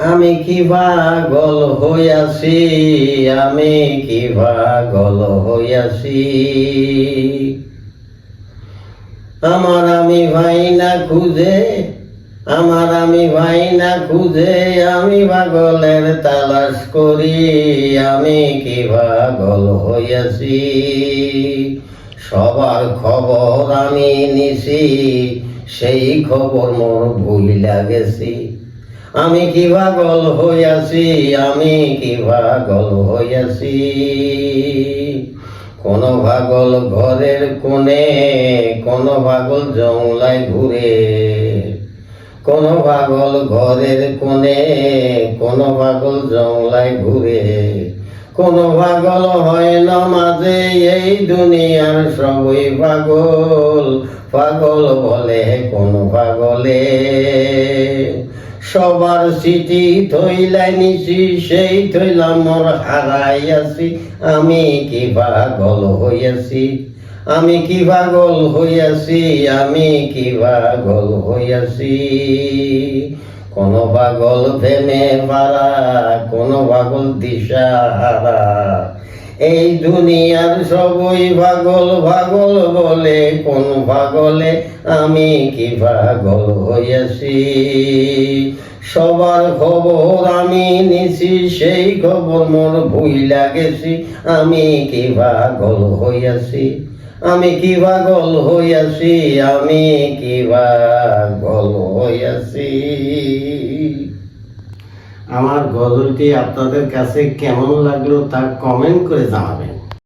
আমি কি পাগল হইয়াছি, আমি কি পাগল হইয়াছি। আমার আমি ভাই না খুঁজে, আমার আমি ভাই না খুঁজে, আমি পাগলের তালাশ করি। আমি কি পাগল হইয়াছি। সবার খবর আমি নিছি, সেই খবর মোর ভুলিয়া গেছি। আমি কি পাগল হইয়াছি, আমি কি পাগল হইয়াছি। কোন পাগল ঘরের কোণে, কোন পাগল জংলায় ঘুরে। কোন পাগল ঘরের কোণে, কোন পাগল জংলায় ঘুরে। কোন পাগল হয় না মাঝে, এই দুনিয়ার সবই পাগল। পাগল বলে কোন পাগলে। সবার চিঠি থইলাই নিছি, সেই থইলাম মোর হারাইয়াছি। আমি কি পাগল হইয়াছি, আমি কি পাগল হইয়াছি, আমি কি পাগল হইয়াছি। কোন পাগল প্রেমে পারা, কোন পাগল দিশাহারা। এই দুনিয়ার সবই পাগল পাগল বলে কোন পাগলে। আমি কি পাগল হইয়াছি। সবার খবর আমি নিছি, সেই খবর মোর ভুইলা গেছি। আমি কি পাগল হইয়াছি, আমি কি পাগল হইয়াছি, আমি কি পাগল হইয়াছি। আমার গজলটি আপনাদের কাছে কেমন লাগলো তা কমেন্ট করে জানাবেন।